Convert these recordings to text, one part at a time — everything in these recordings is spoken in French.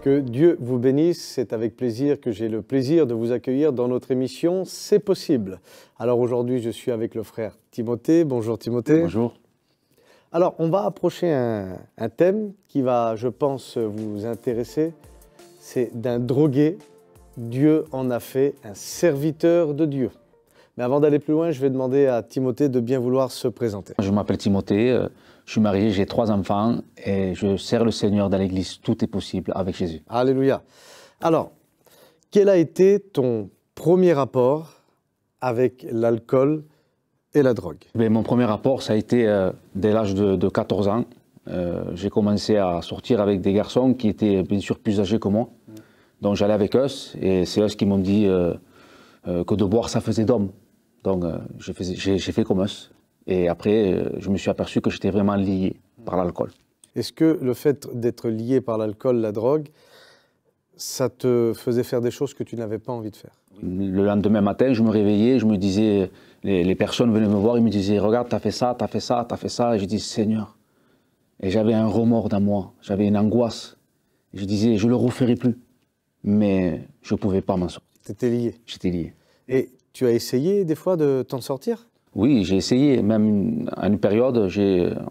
Que Dieu vous bénisse, c'est avec plaisir que j'ai le plaisir de vous accueillir dans notre émission C'est possible. Alors aujourd'hui, je suis avec le frère Timothée. Bonjour Timothée. Bonjour. Alors on va approcher un thème qui va, je pense, vous intéresser. C'est d'un drogué, Dieu en a fait un serviteur de Dieu. Mais avant d'aller plus loin, je vais demander à Timothée de bien vouloir se présenter. Je m'appelle Timothée, je suis marié, j'ai 3 enfants et je sers le Seigneur dans l'église. Tout est possible avec Jésus. Alléluia. Alors, quel a été ton premier rapport avec l'alcool et la drogue? Mon premier rapport, ça a été dès l'âge de 14 ans. J'ai commencé à sortir avec des garçons qui étaient bien sûr plus âgés que moi. Donc j'allais avec eux et c'est eux qui m'ont dit que de boire ça faisait d'homme. Donc j'ai fait comme eux. Et après, je me suis aperçu que j'étais vraiment lié par l'alcool. Est-ce que le fait d'être lié par l'alcool, la drogue, ça te faisait faire des choses que tu n'avais pas envie de faire? Le lendemain matin, je me réveillais, je me disais, les personnes venaient me voir, ils me disaient, regarde, t'as fait ça, t'as fait ça, t'as fait ça. Et je dis, Seigneur. Et j'avais un remords dans moi, j'avais une angoisse. Et je disais, je ne le referai plus. Mais je ne pouvais pas m'en sortir. Tu étais lié? J'étais lié. Et tu as essayé des fois de t'en sortir? Oui, j'ai essayé. Même à une période,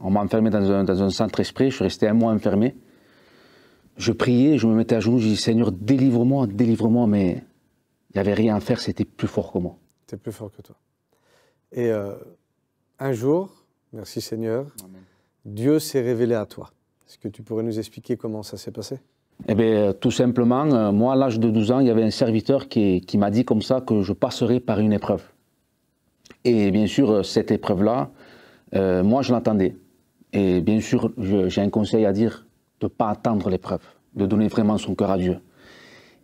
on m'a enfermé dans un centre esprit, je suis resté 1 mois enfermé. Je priais, je me mettais à genoux, je disais, Seigneur, délivre-moi, délivre-moi. Mais il n'y avait rien à faire, c'était plus fort que moi. C'était plus fort que toi. Et un jour, merci Seigneur, Amen. Dieu s'est révélé à toi. Est-ce que tu pourrais nous expliquer comment ça s'est passé? Eh bien, tout simplement, moi, à l'âge de 12 ans, il y avait un serviteur qui m'a dit comme ça que je passerais par une épreuve. Et bien sûr, cette épreuve-là, moi, je l'attendais. Et bien sûr, j'ai un conseil à dire, de ne pas attendre l'épreuve, de donner vraiment son cœur à Dieu.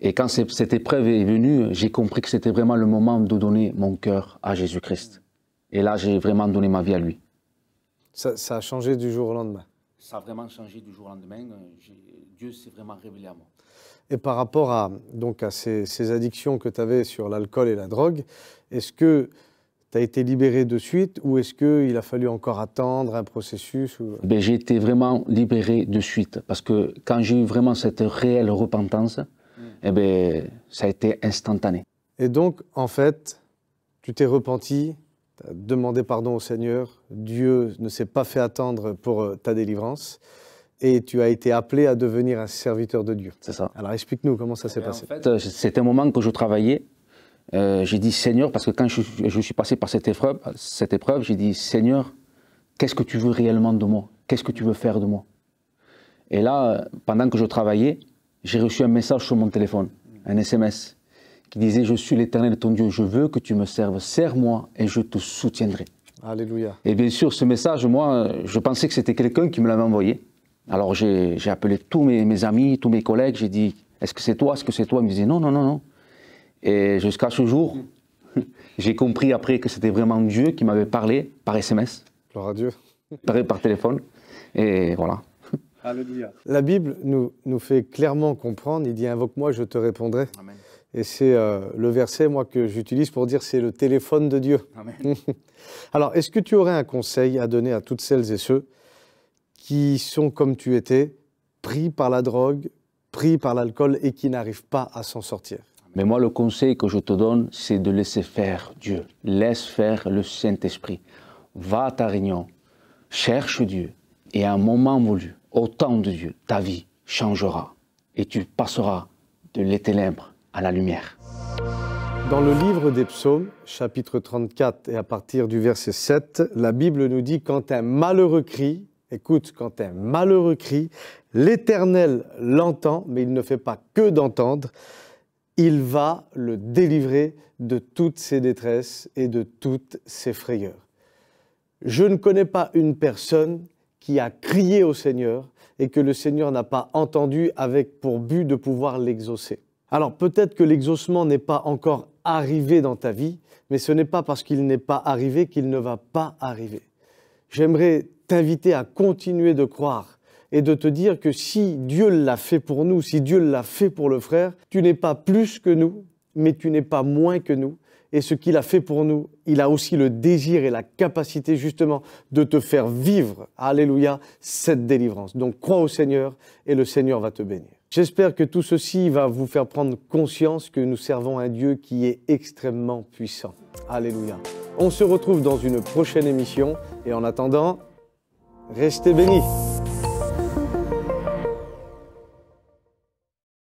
Et quand cette épreuve est venue, j'ai compris que c'était vraiment le moment de donner mon cœur à Jésus-Christ. Et là, j'ai vraiment donné ma vie à lui. Ça a changé du jour au lendemain? Ça a vraiment changé du jour au lendemain. Dieu s'est vraiment révélé à moi. Et par rapport à ces addictions que tu avais sur l'alcool et la drogue, est-ce que tu as été libéré de suite ou est-ce qu'il a fallu encore attendre un processus J'ai été vraiment libéré de suite parce que quand j'ai eu vraiment cette réelle repentance, ça a été instantané. Et donc, en fait, tu t'es repenti, tu as demandé pardon au Seigneur, Dieu ne s'est pas fait attendre pour ta délivrance et tu as été appelé à devenir un serviteur de Dieu. C'est ça. Alors explique-nous comment ça s'est passé. En fait, c'était un moment que je travaillais. J'ai dit Seigneur, parce que quand je suis passé par cette épreuve, j'ai dit Seigneur, qu'est-ce que tu veux réellement de moi? Qu'est-ce que tu veux faire de moi? Et là, pendant que je travaillais, j'ai reçu un message sur mon téléphone, un SMS, qui disait « Je suis l'Éternel ton Dieu, je veux que tu me serves, sers-moi et je te soutiendrai. » Alléluia. Et bien sûr, ce message, moi, je pensais que c'était quelqu'un qui me l'avait envoyé. Alors j'ai appelé tous mes amis, tous mes collègues, j'ai dit « Est-ce que c'est toi? Est-ce que c'est toi ?» Ils me disaient « Non, non, non, non. » Et jusqu'à ce jour, j'ai compris après que c'était vraiment Dieu qui m'avait parlé par SMS. Gloire à Dieu. Par téléphone. Et voilà. Alléluia. La Bible nous fait clairement comprendre, il dit « Invoque-moi, je te répondrai ». Amen. Et c'est le verset, moi, que j'utilise pour dire c'est le téléphone de Dieu. Amen. Alors, est-ce que tu aurais un conseil à donner à toutes celles et ceux qui sont comme tu étais, pris par la drogue, pris par l'alcool et qui n'arrivent pas à s'en sortir? Mais moi, le conseil que je te donne, c'est de laisser faire Dieu. Laisse faire le Saint-Esprit. Va à ta réunion, cherche Dieu, et à un moment voulu, au temps de Dieu, ta vie changera. Et tu passeras de les ténèbres à la lumière. Dans le livre des Psaumes, chapitre 34, et à partir du verset 7, la Bible nous dit « Quand un malheureux crie, écoute, quand un malheureux crie, l'Éternel l'entend, mais il ne fait pas que d'entendre, il va le délivrer de toutes ses détresses et de toutes ses frayeurs. » Je ne connais pas une personne qui a crié au Seigneur et que le Seigneur n'a pas entendu avec pour but de pouvoir l'exaucer. Alors peut-être que l'exaucement n'est pas encore arrivé dans ta vie, mais ce n'est pas parce qu'il n'est pas arrivé qu'il ne va pas arriver. J'aimerais t'inviter à continuer de croire et de te dire que si Dieu l'a fait pour nous, si Dieu l'a fait pour le frère, tu n'es pas plus que nous, mais tu n'es pas moins que nous. et ce qu'il a fait pour nous, il a aussi le désir et la capacité justement de te faire vivre, alléluia, cette délivrance. Donc crois au Seigneur et le Seigneur va te bénir. J'espère que tout ceci va vous faire prendre conscience que nous servons un Dieu qui est extrêmement puissant. Alléluia. On se retrouve dans une prochaine émission et en attendant, restez bénis.